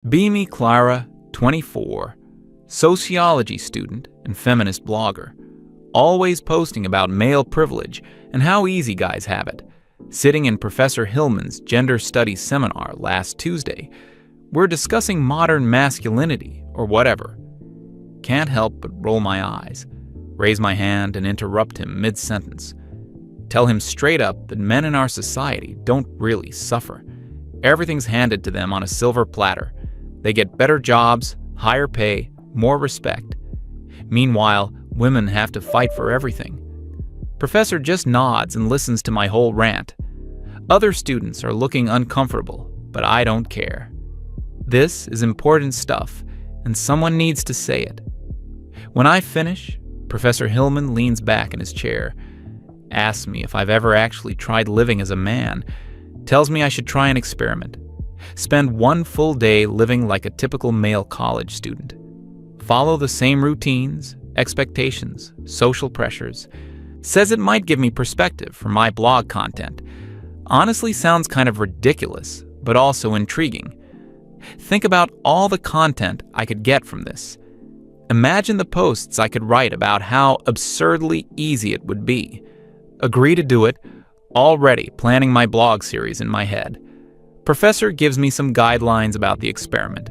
Beamy Clara, 24, sociology student and feminist blogger, always posting about male privilege and how easy guys have it. Sitting in Professor Hillman's gender studies seminar last Tuesday, we're discussing modern masculinity or whatever. Can't help but roll my eyes, raise my hand and interrupt him mid-sentence. Tell him straight up that men in our society don't really suffer. Everything's handed to them on a silver platter. They get better jobs, higher pay, more respect. Meanwhile, women have to fight for everything. Professor just nods and listens to my whole rant. Other students are looking uncomfortable, but I don't care. This is important stuff, and someone needs to say it. When I finish, Professor Hillman leans back in his chair, asks me if I've ever actually tried living as a man, tells me I should try an experiment. Spend one full day living like a typical male college student. Follow the same routines, expectations, social pressures. Says it might give me perspective for my blog content. Honestly sounds kind of ridiculous, but also intriguing. Think about all the content I could get from this. Imagine the posts I could write about how absurdly easy it would be. Agree to do it, already planning my blog series in my head. Professor gives me some guidelines about the experiment.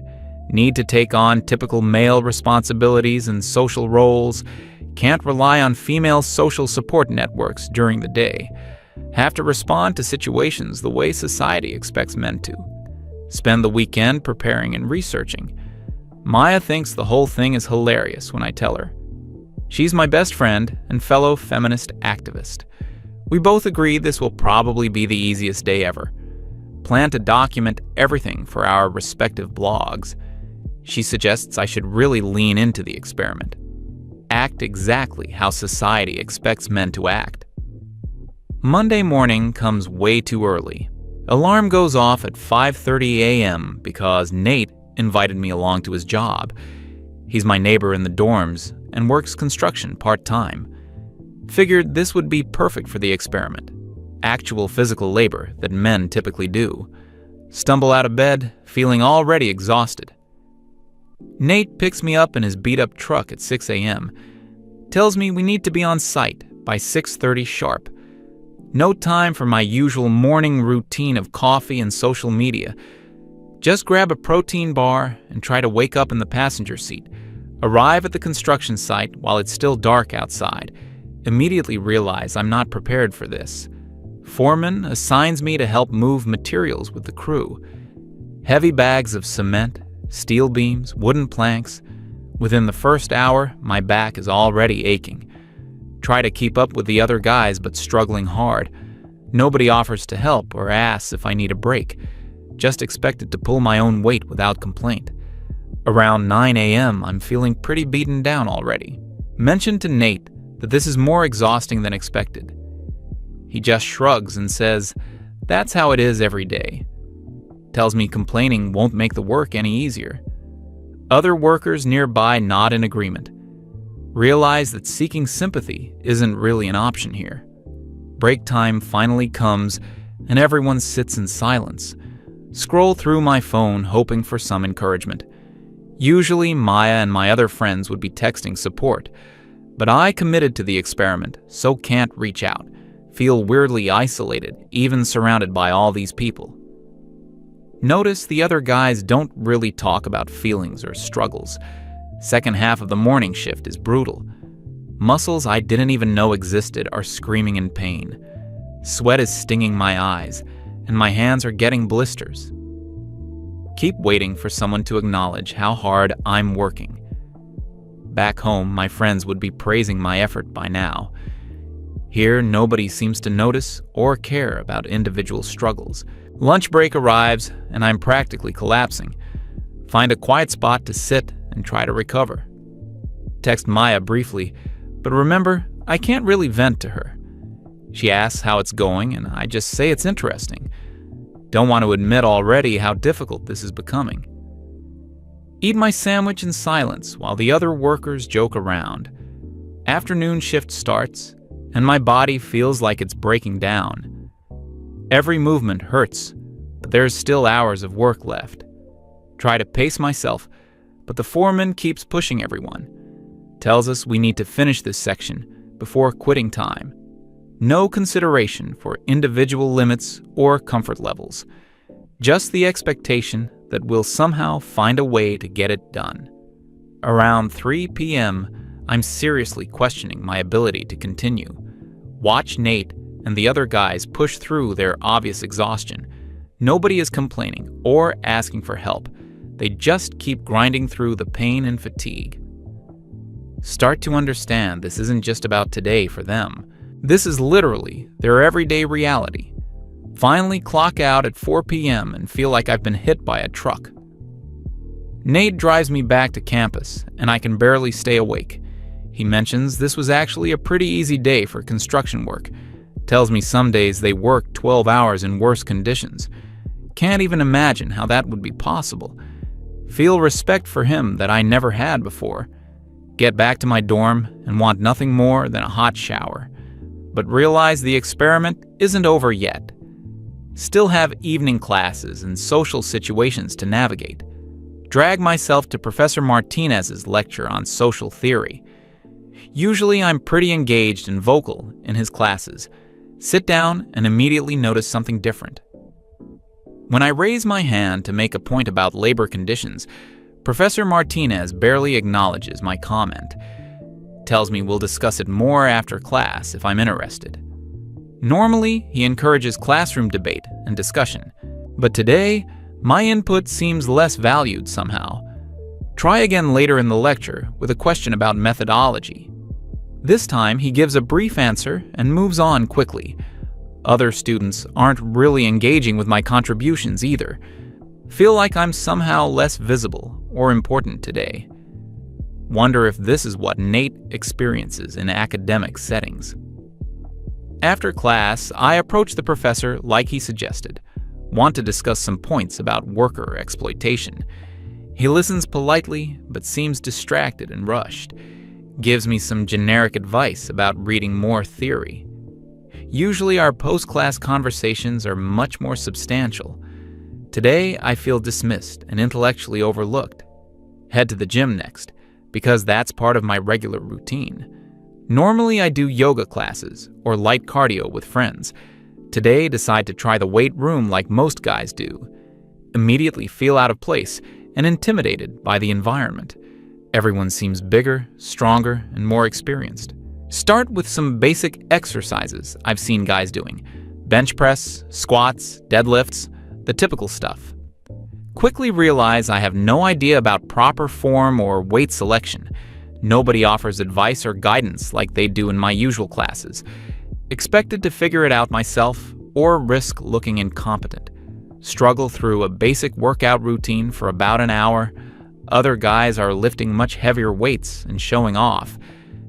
Need to take on typical male responsibilities and social roles. Can't rely on female social support networks during the day. Have to respond to situations the way society expects men to. Spend the weekend preparing and researching. Maya thinks the whole thing is hilarious when I tell her. She's my best friend and fellow feminist activist. We both agree this will probably be the easiest day ever. Plan to document everything for our respective blogs. She suggests I should really lean into the experiment. Act exactly how society expects men to act. Monday morning comes way too early. Alarm goes off at 5:30 a.m. because Nate invited me along to his job. He's my neighbor in the dorms and works construction part-time. Figured this would be perfect for the experiment. Actual physical labor that men typically do. Stumble out of bed, feeling already exhausted. Nate picks me up in his beat-up truck at 6 a.m. Tells me we need to be on site by 6:30 sharp. No time for my usual morning routine of coffee and social media. Just grab a protein bar and try to wake up in the passenger seat. Arrive at the construction site while it's still dark outside. Immediately realize I'm not prepared for this. Foreman assigns me to help move materials with the crew. Heavy bags of cement, steel beams, wooden planks. Within the first hour, my back is already aching. Try to keep up with the other guys, but struggling hard. Nobody offers to help or asks if I need a break. Just expected to pull my own weight without complaint. Around 9 a.m., I'm feeling pretty beaten down already. Mention to Nate that this is more exhausting than expected. He just shrugs and says, "That's how it is every day." Tells me complaining won't make the work any easier. Other workers nearby nod in agreement. Realize that seeking sympathy isn't really an option here. Break time finally comes, and everyone sits in silence. Scroll through my phone hoping for some encouragement. Usually Maya and my other friends would be texting support, but I committed to the experiment, so can't reach out. Feel weirdly isolated, even surrounded by all these people. Notice the other guys don't really talk about feelings or struggles. Second half of the morning shift is brutal. Muscles I didn't even know existed are screaming in pain. Sweat is stinging my eyes, and my hands are getting blisters. Keep waiting for someone to acknowledge how hard I'm working. Back home, my friends would be praising my effort by now. Here, nobody seems to notice or care about individual struggles. Lunch break arrives, and I'm practically collapsing. Find a quiet spot to sit and try to recover. Text Maya briefly, but remember, I can't really vent to her. She asks how it's going, and I just say it's interesting. Don't want to admit already how difficult this is becoming. Eat my sandwich in silence while the other workers joke around. Afternoon shift starts, and my body feels like it's breaking down. Every movement hurts, but there's still hours of work left. Try to pace myself, but the foreman keeps pushing everyone. Tells us we need to finish this section before quitting time. No consideration for individual limits or comfort levels. Just the expectation that we'll somehow find a way to get it done. Around 3 p.m., I'm seriously questioning my ability to continue. Watch Nate and the other guys push through their obvious exhaustion. Nobody is complaining or asking for help. They just keep grinding through the pain and fatigue. Start to understand this isn't just about today for them. This is literally their everyday reality. Finally clock out at 4 p.m. and feel like I've been hit by a truck. Nate drives me back to campus, and I can barely stay awake. He mentions this was actually a pretty easy day for construction work. Tells me some days they work 12 hours in worse conditions. Can't even imagine how that would be possible. Feel respect for him that I never had before. Get back to my dorm and want nothing more than a hot shower. But realize the experiment isn't over yet. Still have evening classes and social situations to navigate. Drag myself to Professor Martinez's lecture on social theory. Usually I'm pretty engaged and vocal in his classes. Sit down and immediately notice something different. When I raise my hand to make a point about labor conditions, Professor Martinez barely acknowledges my comment. Tells me we'll discuss it more after class if I'm interested. Normally, he encourages classroom debate and discussion, but today, my input seems less valued somehow. Try again later in the lecture with a question about methodology. This time, he gives a brief answer and moves on quickly. Other students aren't really engaging with my contributions either. Feel like I'm somehow less visible or important today. Wonder if this is what Nate experiences in academic settings. After class, I approach the professor like he suggested. Want to discuss some points about worker exploitation. He listens politely, but seems distracted and rushed. Gives me some generic advice about reading more theory. Usually our post-class conversations are much more substantial. Today, I feel dismissed and intellectually overlooked. Head to the gym next, because that's part of my regular routine. Normally I do yoga classes or light cardio with friends. Today, decide to try the weight room like most guys do. Immediately feel out of place and intimidated by the environment. Everyone seems bigger, stronger, and more experienced. Start with some basic exercises I've seen guys doing. Bench press, squats, deadlifts, the typical stuff. Quickly realize I have no idea about proper form or weight selection. Nobody offers advice or guidance like they do in my usual classes. Expected to figure it out myself or risk looking incompetent. Struggle through a basic workout routine for about an hour. Other guys are lifting much heavier weights and showing off.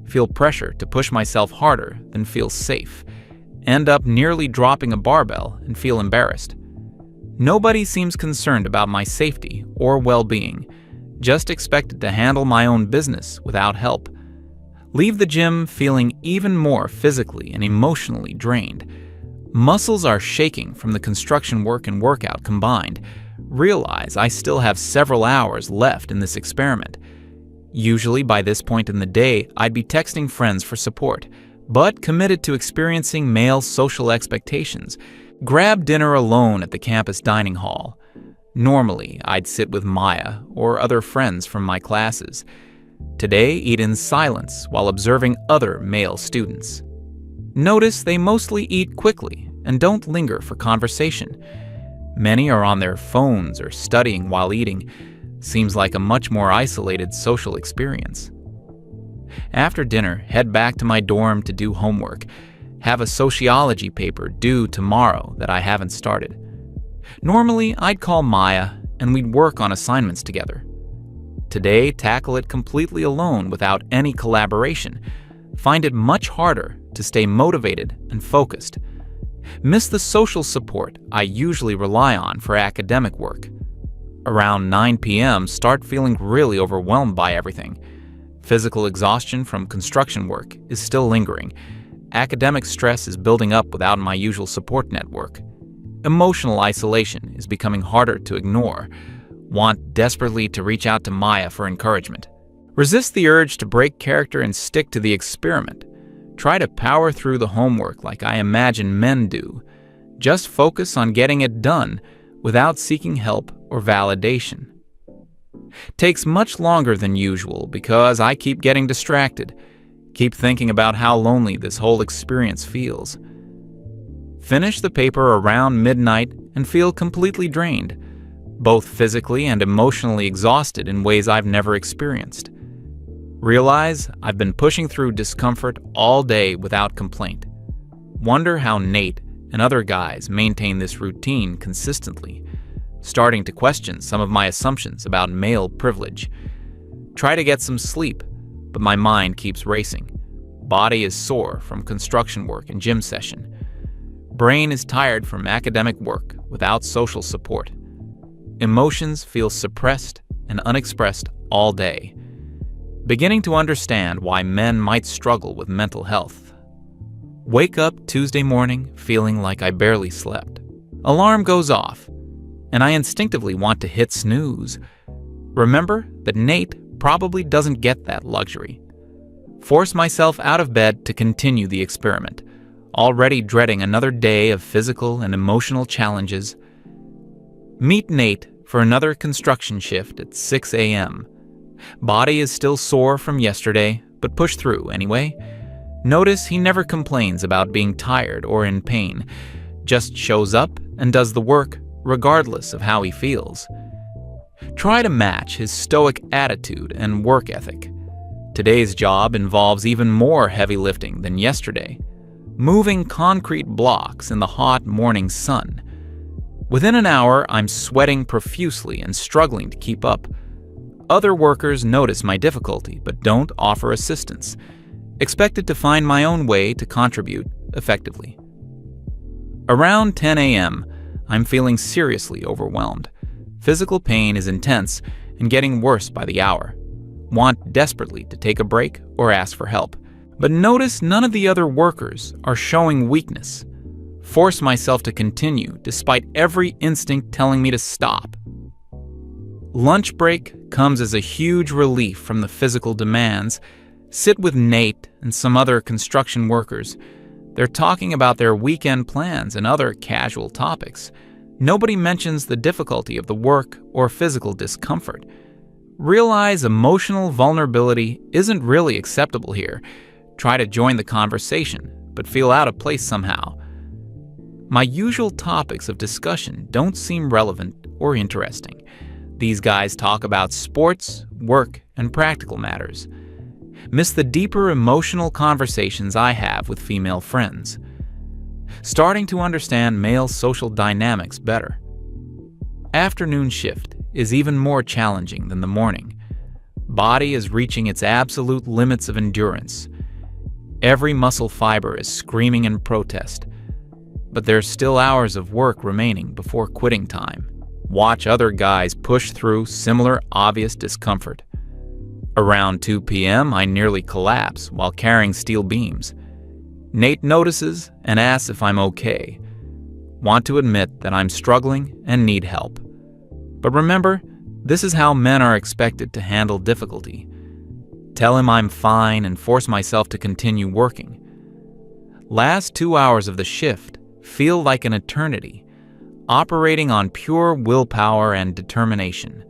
Feel pressure to push myself harder than feel safe. End up nearly dropping a barbell and feel embarrassed. Nobody seems concerned about my safety or well-being. Just expected to handle my own business without help. Leave the gym feeling even more physically and emotionally drained. Muscles are shaking from the construction work and workout combined. Realize I still have several hours left in this experiment. Usually by this point in the day, I'd be texting friends for support, but committed to experiencing male social expectations. Grab dinner alone at the campus dining hall. Normally, I'd sit with Maya or other friends from my classes. Today, eat in silence while observing other male students. Notice they mostly eat quickly and don't linger for conversation. Many are on their phones or studying while eating. Seems like a much more isolated social experience. After dinner, head back to my dorm to do homework. Have a sociology paper due tomorrow that I haven't started. Normally, I'd call Maya and we'd work on assignments together. Today, tackle it completely alone without any collaboration. Find it much harder to stay motivated and focused. Miss the social support I usually rely on for academic work. Around 9 p.m., start feeling really overwhelmed by everything. Physical exhaustion from construction work is still lingering. Academic stress is building up without my usual support network. Emotional isolation is becoming harder to ignore. Want desperately to reach out to Maya for encouragement. Resist the urge to break character and stick to the experiment. Try to power through the homework like I imagine men do. Just focus on getting it done without seeking help or validation. Takes much longer than usual because I keep getting distracted, keep thinking about how lonely this whole experience feels. Finish the paper around midnight and feel completely drained, both physically and emotionally exhausted in ways I've never experienced. Realize I've been pushing through discomfort all day without complaint. Wonder how Nate and other guys maintain this routine consistently, starting to question some of my assumptions about male privilege. Try to get some sleep, but my mind keeps racing. Body is sore from construction work and gym session. Brain is tired from academic work without social support. Emotions feel suppressed and unexpressed all day. Beginning to understand why men might struggle with mental health. Wake up Tuesday morning feeling like I barely slept. Alarm goes off, and I instinctively want to hit snooze. Remember that Nate probably doesn't get that luxury. Force myself out of bed to continue the experiment, already dreading another day of physical and emotional challenges. Meet Nate for another construction shift at 6 a.m. Body is still sore from yesterday, but push through anyway. Notice he never complains about being tired or in pain, just shows up and does the work regardless of how he feels. Try to match his stoic attitude and work ethic. Today's job involves even more heavy lifting than yesterday, moving concrete blocks in the hot morning sun. Within an hour, I'm sweating profusely and struggling to keep up. Other workers notice my difficulty but don't offer assistance, expected to find my own way to contribute effectively. Around 10 a.m., I'm feeling seriously overwhelmed. Physical pain is intense and getting worse by the hour. Want desperately to take a break or ask for help, but notice none of the other workers are showing weakness. Force myself to continue despite every instinct telling me to stop. Lunch break comes as a huge relief from the physical demands. Sit with Nate and some other construction workers. They're talking about their weekend plans and other casual topics. Nobody mentions the difficulty of the work or physical discomfort. Realize emotional vulnerability isn't really acceptable here. Try to join the conversation, but feel out of place somehow. My usual topics of discussion don't seem relevant or interesting. These guys talk about sports, work, and practical matters. Miss the deeper emotional conversations I have with female friends. Starting to understand male social dynamics better. Afternoon shift is even more challenging than the morning. Body is reaching its absolute limits of endurance. Every muscle fiber is screaming in protest. But there's still hours of work remaining before quitting time. Watch other guys push through similar obvious discomfort. Around 2 p.m., I nearly collapse while carrying steel beams. Nate notices and asks if I'm okay. Want to admit that I'm struggling and need help. But remember, this is how men are expected to handle difficulty. Tell him I'm fine and force myself to continue working. Last 2 hours of the shift feel like an eternity, operating on pure willpower and determination.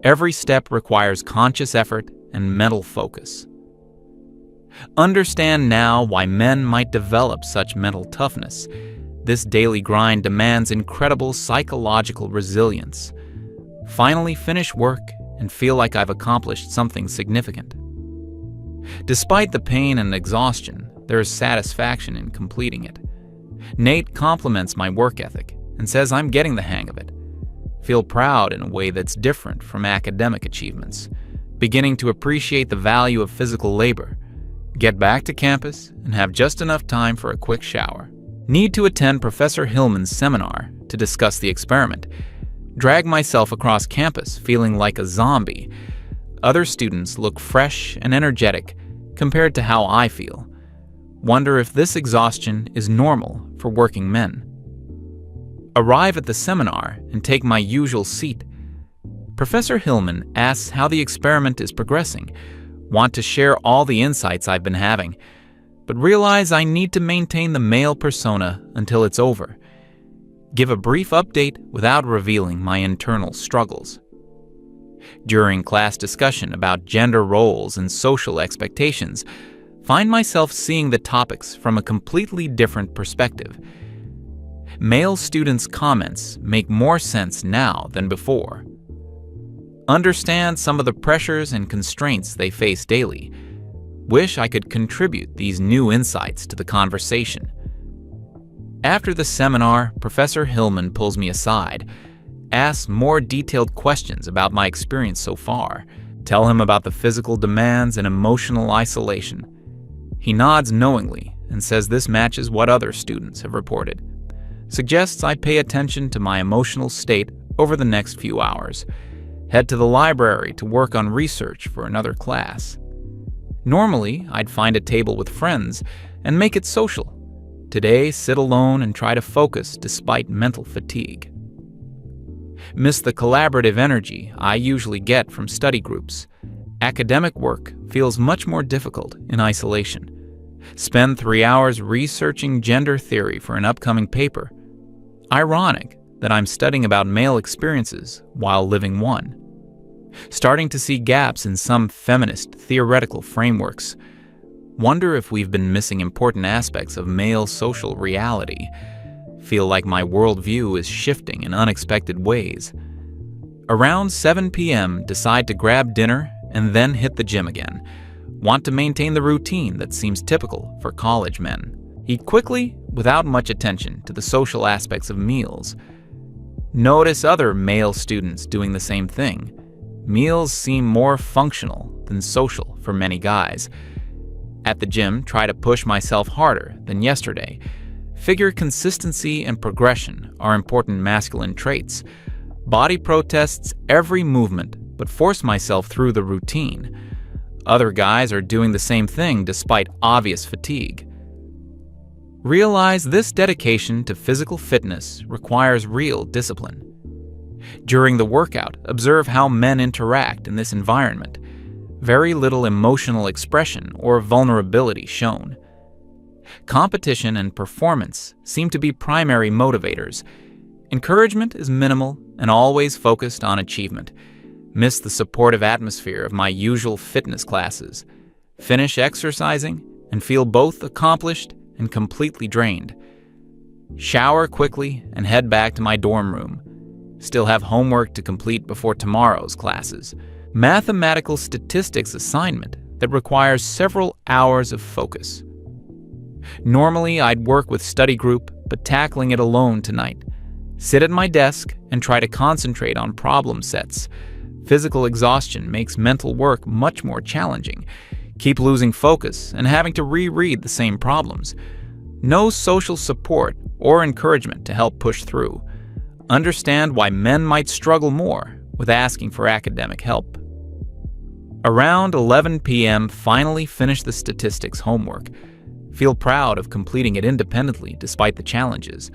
Every step requires conscious effort and mental focus. Understand now why men might develop such mental toughness. This daily grind demands incredible psychological resilience. Finally finish work and feel like I've accomplished something significant. Despite the pain and exhaustion, there is satisfaction in completing it. Nate compliments my work ethic and says I'm getting the hang of it. Feel proud in a way that's different from academic achievements. Beginning to appreciate the value of physical labor. Get back to campus and have just enough time for a quick shower. Need to attend Professor Hillman's seminar to discuss the experiment. Drag myself across campus feeling like a zombie. Other students look fresh and energetic compared to how I feel. Wonder if this exhaustion is normal for working men. Arrive at the seminar and take my usual seat. Professor Hillman asks how the experiment is progressing, want to share all the insights I've been having, but realize I need to maintain the male persona until it's over. Give a brief update without revealing my internal struggles. During class discussion about gender roles and social expectations, find myself seeing the topics from a completely different perspective. Male students' comments make more sense now than before. Understand some of the pressures and constraints they face daily. Wish I could contribute these new insights to the conversation. After the seminar, Professor Hillman pulls me aside, asks more detailed questions about my experience so far, tell him about the physical demands and emotional isolation. He nods knowingly and says this matches what other students have reported. Suggests I pay attention to my emotional state over the next few hours. Head to the library to work on research for another class. Normally, I'd find a table with friends and make it social. Today, sit alone and try to focus despite mental fatigue. Miss the collaborative energy I usually get from study groups. Academic work feels much more difficult in isolation. Spend 3 hours researching gender theory for an upcoming paper. Ironic that I'm studying about male experiences while living one. Starting to see gaps in some feminist theoretical frameworks. Wonder if we've been missing important aspects of male social reality. Feel like my worldview is shifting in unexpected ways. Around 7 p.m., decide to grab dinner and then hit the gym again. Want to maintain the routine that seems typical for college men. Eat quickly, without much attention to the social aspects of meals. Notice other male students doing the same thing. Meals seem more functional than social for many guys. At the gym, try to push myself harder than yesterday. Figure consistency and progression are important masculine traits. Body protests every movement, but force myself through the routine. Other guys are doing the same thing despite obvious fatigue. Realize this dedication to physical fitness requires real discipline. During the workout, observe how men interact in this environment. Very little emotional expression or vulnerability shown. Competition and performance seem to be primary motivators. Encouragement is minimal and always focused on achievement. Miss the supportive atmosphere of my usual fitness classes. Finish exercising and feel both accomplished and completely drained. Shower quickly and head back to my dorm room. Still have homework to complete before tomorrow's classes. Mathematical statistics assignment that requires several hours of focus. Normally, I'd work with study group, but tackling it alone tonight. Sit at my desk and try to concentrate on problem sets. Physical exhaustion makes mental work much more challenging. Keep losing focus and having to reread the same problems. No social support or encouragement to help push through. Understand why men might struggle more with asking for academic help. Around 11 p.m., finally finish the statistics homework. Feel proud of completing it independently despite the challenges,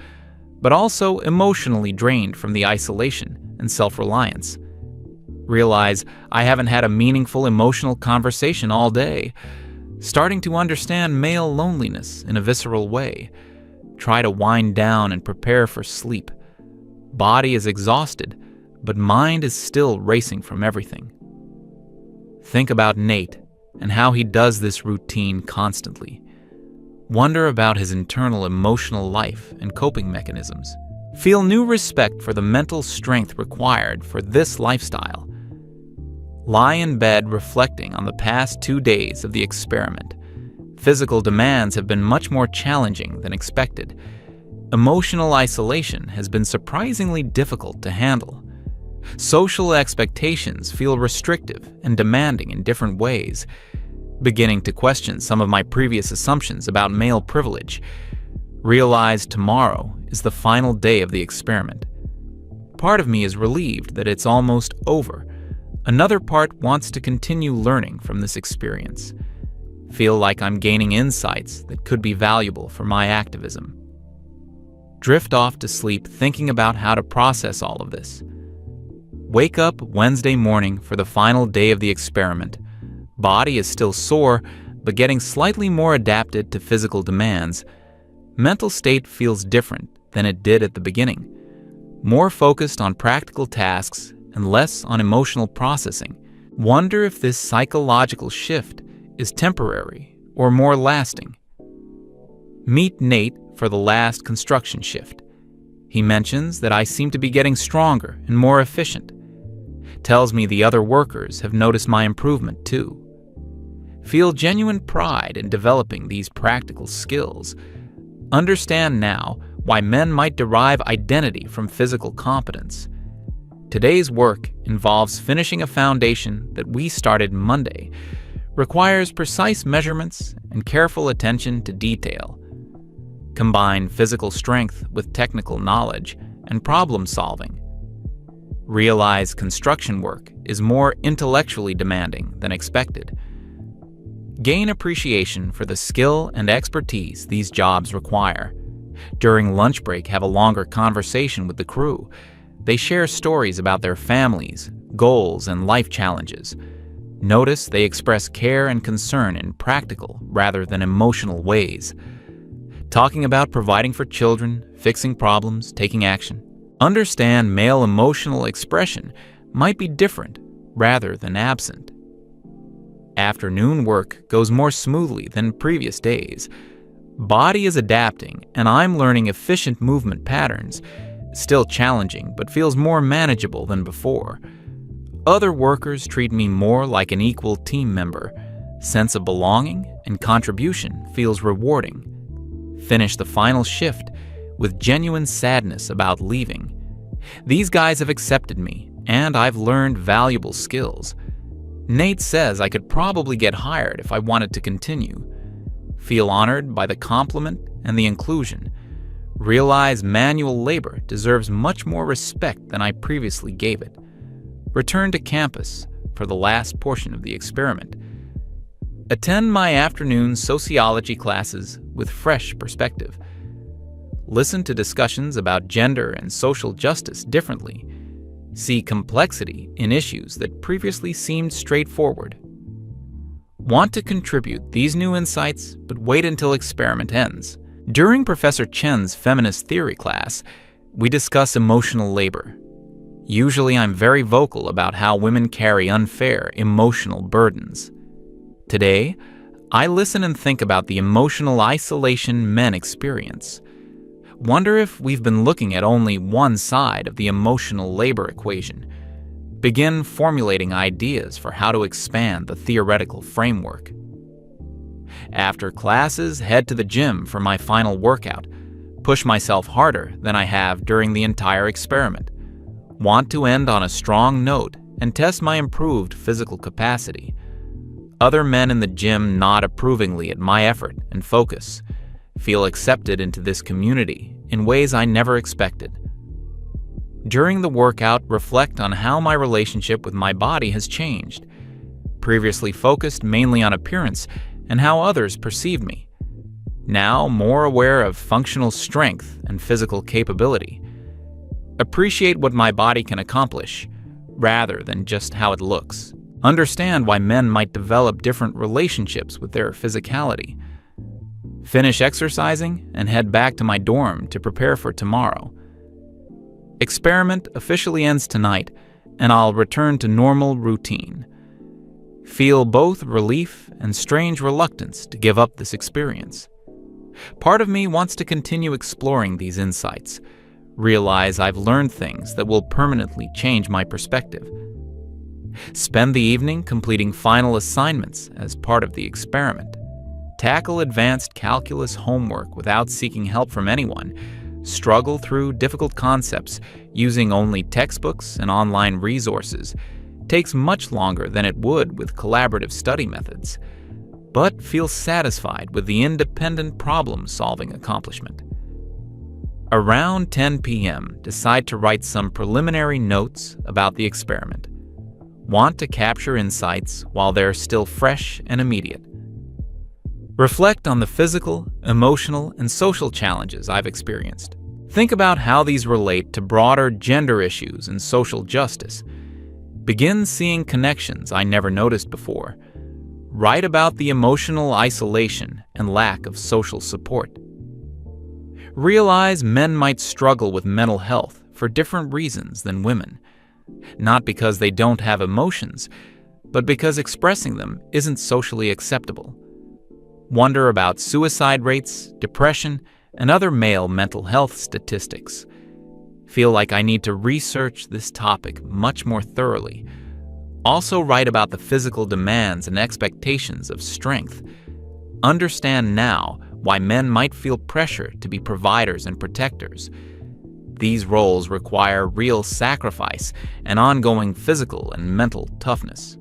but also emotionally drained from the isolation and self-reliance. Realize I haven't had a meaningful emotional conversation all day. Starting to understand male loneliness in a visceral way. Try to wind down and prepare for sleep. Body is exhausted, but mind is still racing from everything. Think about Nate and how he does this routine constantly. Wonder about his internal emotional life and coping mechanisms. Feel new respect for the mental strength required for this lifestyle. Lie in bed reflecting on the past 2 days of the experiment. Physical demands have been much more challenging than expected. Emotional isolation has been surprisingly difficult to handle. Social expectations feel restrictive and demanding in different ways. Beginning to question some of my previous assumptions about male privilege. Realize tomorrow is the final day of the experiment. Part of me is relieved that it's almost over. Another part wants to continue learning from this experience. Feel like I'm gaining insights that could be valuable for my activism. Drift off to sleep thinking about how to process all of this. Wake up Wednesday morning for the final day of the experiment. Body is still sore, but getting slightly more adapted to physical demands. Mental state feels different than it did at the beginning. More focused on practical tasks and less on emotional processing. Wonder if this psychological shift is temporary or more lasting. Meet Nate for the last construction shift. He mentions that I seem to be getting stronger and more efficient. Tells me the other workers have noticed my improvement too. Feel genuine pride in developing these practical skills. Understand now why men might derive identity from physical competence. Today's work involves finishing a foundation that we started Monday, requires precise measurements and careful attention to detail. Combine physical strength with technical knowledge and problem solving. Realize construction work is more intellectually demanding than expected. Gain appreciation for the skill and expertise these jobs require. During lunch break, have a longer conversation with the crew. They share stories about their families, goals, and life challenges. Notice they express care and concern in practical rather than emotional ways. Talking about providing for children, fixing problems, taking action. Understand male emotional expression might be different rather than absent. Afternoon work goes more smoothly than previous days. Body is adapting, and I'm learning efficient movement patterns. Still challenging, but feels more manageable than before. Other workers treat me more like an equal team member. Sense of belonging and contribution feels rewarding. Finish the final shift with genuine sadness about leaving. These guys have accepted me, and I've learned valuable skills. Nate says I could probably get hired if I wanted to continue. Feel honored by the compliment and the inclusion. Realize manual labor deserves much more respect than I previously gave it. Return to campus for the last portion of the experiment. Attend my afternoon sociology classes with fresh perspective. Listen to discussions about gender and social justice differently. See complexity in issues that previously seemed straightforward. Want to contribute these new insights, but wait until experiment ends. During Professor Chen's feminist theory class, we discuss emotional labor. Usually I'm very vocal about how women carry unfair emotional burdens. Today, I listen and think about the emotional isolation men experience. Wonder if we've been looking at only one side of the emotional labor equation. Begin formulating ideas for how to expand the theoretical framework. After classes, head to the gym for my final workout. Push myself harder than I have during the entire experiment. Want to end on a strong note and test my improved physical capacity. Other men in the gym nod approvingly at my effort and focus. Feel accepted into this community in ways I never expected. During the workout, reflect on how my relationship with my body has changed. Previously focused mainly on appearance and how others perceive me. Now more aware of functional strength and physical capability. Appreciate what my body can accomplish, rather than just how it looks. Understand why men might develop different relationships with their physicality. Finish exercising and head back to my dorm to prepare for tomorrow. Experiment officially ends tonight, and I'll return to normal routine. Feel both relief and strange reluctance to give up this experience. Part of me wants to continue exploring these insights, realize I've learned things that will permanently change my perspective. Spend the evening completing final assignments as part of the experiment. Tackle advanced calculus homework without seeking help from anyone. Struggle through difficult concepts using only textbooks and online resources. Takes much longer than it would with collaborative study methods, but feel satisfied with the independent problem-solving accomplishment. Around 10 p.m., decide to write some preliminary notes about the experiment. Want to capture insights while they're still fresh and immediate. Reflect on the physical, emotional, and social challenges I've experienced. Think about how these relate to broader gender issues and social justice. Begin seeing connections I never noticed before. Write about the emotional isolation and lack of social support. Realize men might struggle with mental health for different reasons than women, not because they don't have emotions, but because expressing them isn't socially acceptable. Wonder about suicide rates, depression, and other male mental health statistics. Feel like I need to research this topic much more thoroughly. Also write about the physical demands and expectations of strength. Understand now why men might feel pressure to be providers and protectors. These roles require real sacrifice and ongoing physical and mental toughness.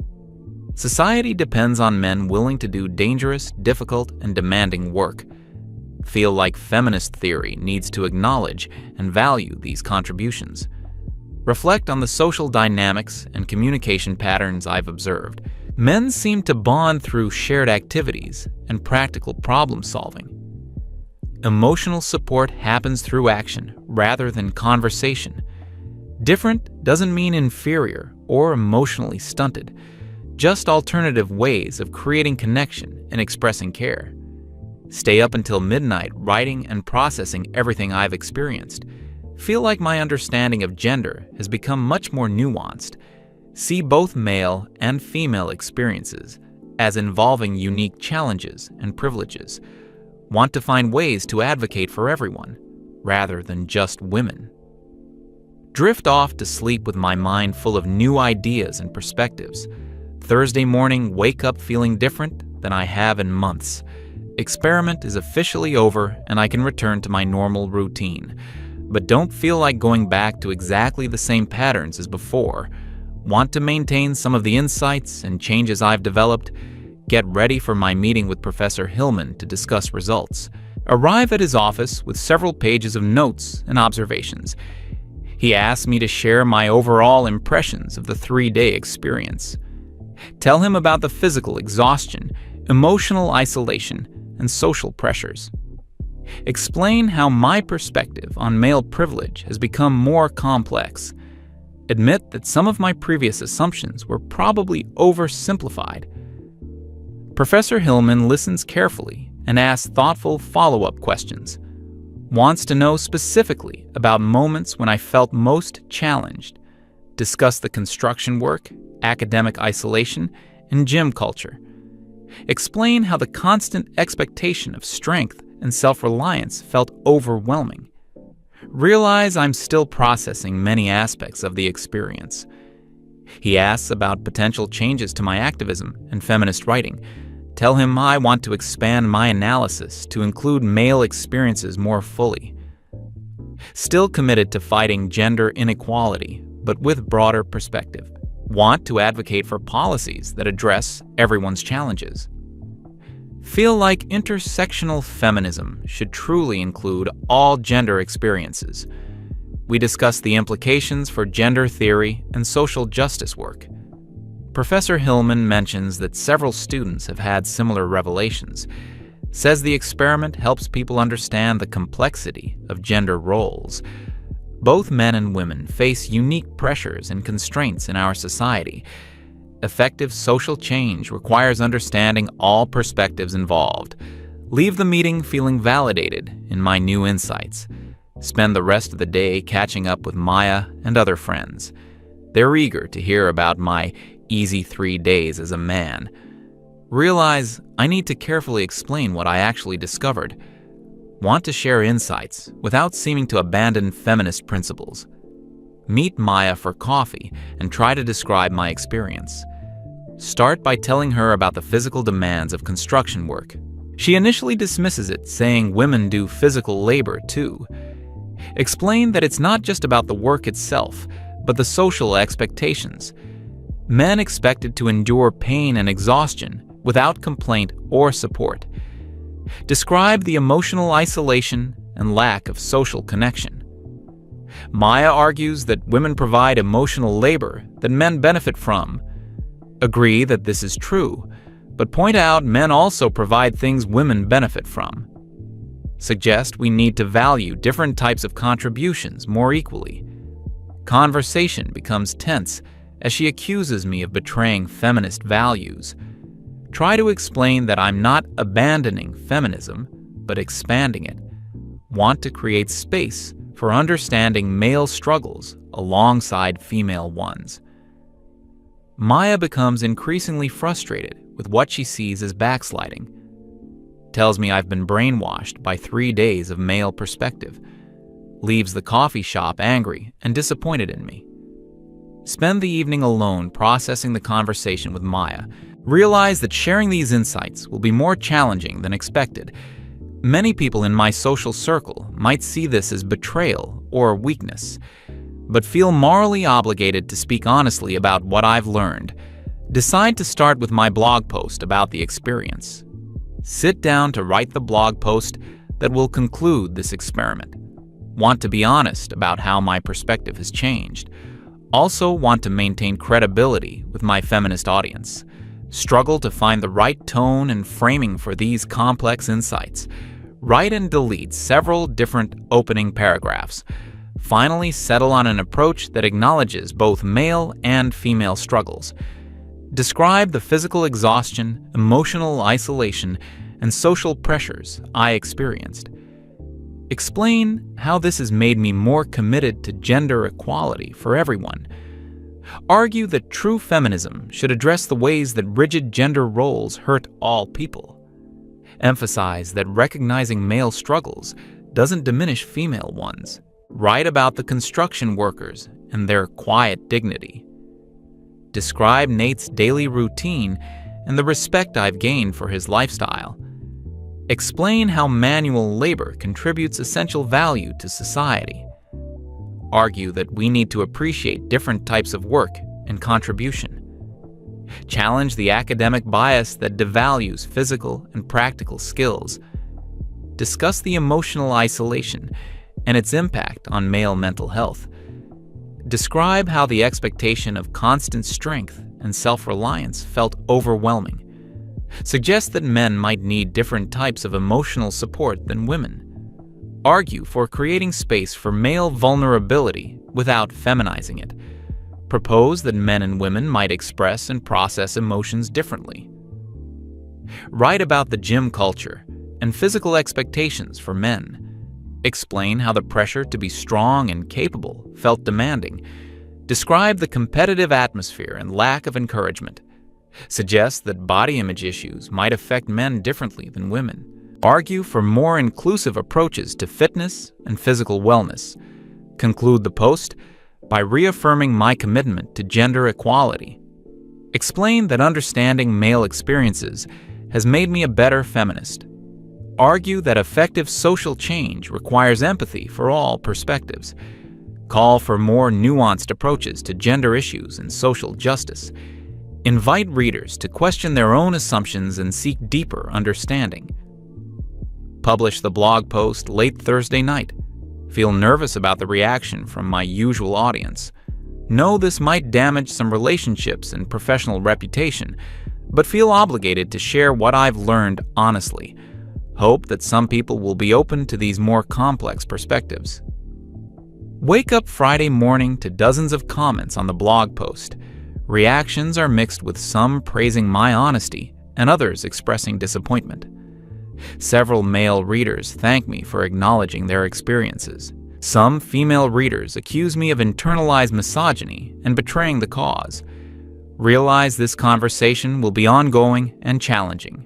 Society depends on men willing to do dangerous, difficult, and demanding work. Feel like feminist theory needs to acknowledge and value these contributions. Reflect on the social dynamics and communication patterns I've observed. Men seem to bond through shared activities and practical problem solving. Emotional support happens through action rather than conversation. Different doesn't mean inferior or emotionally stunted, just alternative ways of creating connection and expressing care. Stay up until midnight writing and processing everything I've experienced. Feel like my understanding of gender has become much more nuanced. See both male and female experiences as involving unique challenges and privileges. Want to find ways to advocate for everyone, rather than just women. Drift off to sleep with my mind full of new ideas and perspectives. Thursday morning, wake up feeling different than I have in months. Experiment is officially over and I can return to my normal routine. But don't feel like going back to exactly the same patterns as before. Want to maintain some of the insights and changes I've developed? Get ready for my meeting with Professor Hillman to discuss results. Arrive at his office with several pages of notes and observations. He asked me to share my overall impressions of the 3-day experience. Tell him about the physical exhaustion, emotional isolation, and social pressures. Explain how my perspective on male privilege has become more complex. Admit that some of my previous assumptions were probably oversimplified. Professor Hillman listens carefully and asks thoughtful follow-up questions. Wants to know specifically about moments when I felt most challenged. Discuss the construction work, academic isolation, and gym culture. Explain how the constant expectation of strength and self-reliance felt overwhelming. Realize I'm still processing many aspects of the experience. He asks about potential changes to my activism and feminist writing. Tell him I want to expand my analysis to include male experiences more fully. Still committed to fighting gender inequality, but with broader perspective. Want to advocate for policies that address everyone's challenges. Feel like intersectional feminism should truly include all gender experiences. We discuss the implications for gender theory and social justice work. Professor Hillman mentions that several students have had similar revelations, says the experiment helps people understand the complexity of gender roles. Both men and women face unique pressures and constraints in our society. Effective social change requires understanding all perspectives involved. Leave the meeting feeling validated in my new insights. Spend the rest of the day catching up with Maya and other friends. They're eager to hear about my easy 3 days as a man. Realize I need to carefully explain what I actually discovered. Want to share insights without seeming to abandon feminist principles. Meet Maya for coffee and try to describe my experience. Start by telling her about the physical demands of construction work. She initially dismisses it, saying women do physical labor too. Explain that it's not just about the work itself, but the social expectations. Men expected to endure pain and exhaustion without complaint or support. Describe the emotional isolation and lack of social connection. Maya argues that women provide emotional labor that men benefit from. Agree that this is true, but point out men also provide things women benefit from. Suggest we need to value different types of contributions more equally. Conversation becomes tense as she accuses me of betraying feminist values. Try to explain that I'm not abandoning feminism, but expanding it. Want to create space for understanding male struggles alongside female ones. Maya becomes increasingly frustrated with what she sees as backsliding. Tells me I've been brainwashed by 3 days of male perspective. Leaves the coffee shop angry and disappointed in me. Spend the evening alone processing the conversation with Maya. Realize that sharing these insights will be more challenging than expected. Many people in my social circle might see this as betrayal or weakness, but feel morally obligated to speak honestly about what I've learned. Decide to start with my blog post about the experience. Sit down to write the blog post that will conclude this experiment. Want to be honest about how my perspective has changed. Also want to maintain credibility with my feminist audience. Struggle to find the right tone and framing for these complex insights. Write and delete several different opening paragraphs. Finally, settle on an approach that acknowledges both male and female struggles. Describe the physical exhaustion, emotional isolation, and social pressures I experienced. Explain how this has made me more committed to gender equality for everyone. Argue that true feminism should address the ways that rigid gender roles hurt all people. Emphasize that recognizing male struggles doesn't diminish female ones. Write about the construction workers and their quiet dignity. Describe Nate's daily routine and the respect I've gained for his lifestyle. Explain how manual labor contributes essential value to society. Argue that we need to appreciate different types of work and contribution. Challenge the academic bias that devalues physical and practical skills. Discuss the emotional isolation and its impact on male mental health. Describe how the expectation of constant strength and self-reliance felt overwhelming. Suggest that men might need different types of emotional support than women. Argue for creating space for male vulnerability without feminizing it. Propose that men and women might express and process emotions differently. Write about the gym culture and physical expectations for men. Explain how the pressure to be strong and capable felt demanding. Describe the competitive atmosphere and lack of encouragement. Suggest that body image issues might affect men differently than women. Argue for more inclusive approaches to fitness and physical wellness. Conclude the post by reaffirming my commitment to gender equality. Explain that understanding male experiences has made me a better feminist. Argue that effective social change requires empathy for all perspectives. Call for more nuanced approaches to gender issues and social justice. Invite readers to question their own assumptions and seek deeper understanding. Publish the blog post late Thursday night. Feel nervous about the reaction from my usual audience. Know this might damage some relationships and professional reputation, but feel obligated to share what I've learned honestly. Hope that some people will be open to these more complex perspectives. Wake up Friday morning to dozens of comments on the blog post. Reactions are mixed, with some praising my honesty and others expressing disappointment. Several male readers thank me for acknowledging their experiences. Some female readers accuse me of internalized misogyny and betraying the cause. Realize this conversation will be ongoing and challenging.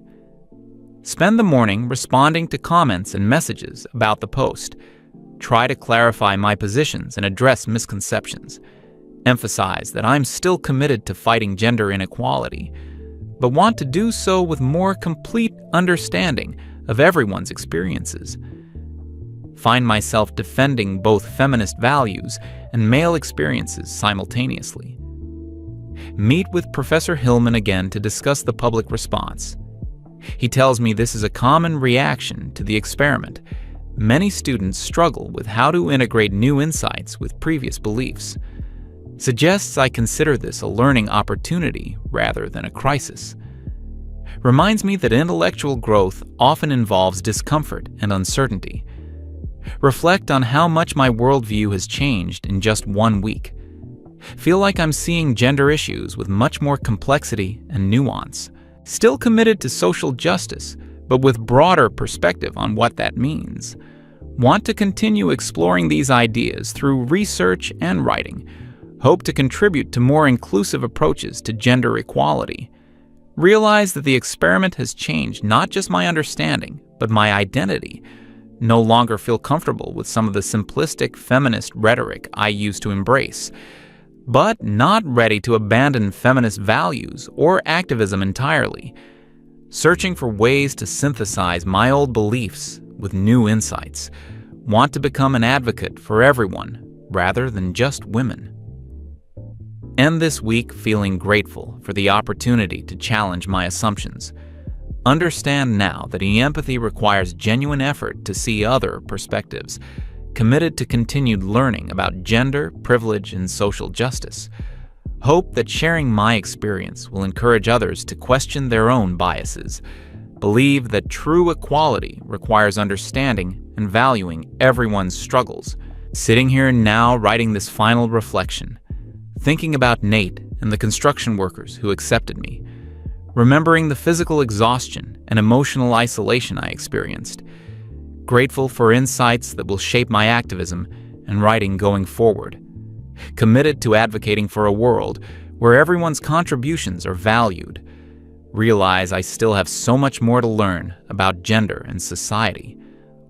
Spend the morning responding to comments and messages about the post. Try to clarify my positions and address misconceptions. Emphasize that I'm still committed to fighting gender inequality, but want to do so with more complete understanding of everyone's experiences. Find myself defending both feminist values and male experiences simultaneously. Meet with Professor Hillman again to discuss the public response. He tells me this is a common reaction to the experiment. Many students struggle with how to integrate new insights with previous beliefs. Suggests I consider this a learning opportunity rather than a crisis. Reminds me that intellectual growth often involves discomfort and uncertainty. Reflect on how much my worldview has changed in just 1 week. Feel like I'm seeing gender issues with much more complexity and nuance. Still committed to social justice, but with broader perspective on what that means. Want to continue exploring these ideas through research and writing. Hope to contribute to more inclusive approaches to gender equality. Realize that the experiment has changed not just my understanding, but my identity. No longer feel comfortable with some of the simplistic feminist rhetoric I used to embrace, but not ready to abandon feminist values or activism entirely. Searching for ways to synthesize my old beliefs with new insights. Want to become an advocate for everyone rather than just women. End this week feeling grateful for the opportunity to challenge my assumptions. Understand now that empathy requires genuine effort to see other perspectives. Committed to continued learning about gender, privilege, and social justice. Hope that sharing my experience will encourage others to question their own biases. Believe that true equality requires understanding and valuing everyone's struggles. Sitting here now writing this final reflection, thinking about Nate and the construction workers who accepted me, remembering the physical exhaustion and emotional isolation I experienced, grateful for insights that will shape my activism and writing going forward, committed to advocating for a world where everyone's contributions are valued, realize I still have so much more to learn about gender and society,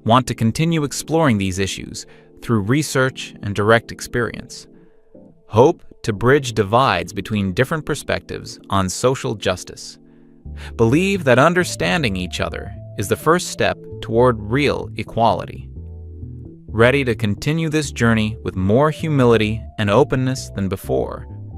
want to continue exploring these issues through research and direct experience, hope to bridge divides between different perspectives on social justice, believe that understanding each other is the first step toward real equality. Ready to continue this journey with more humility and openness than before.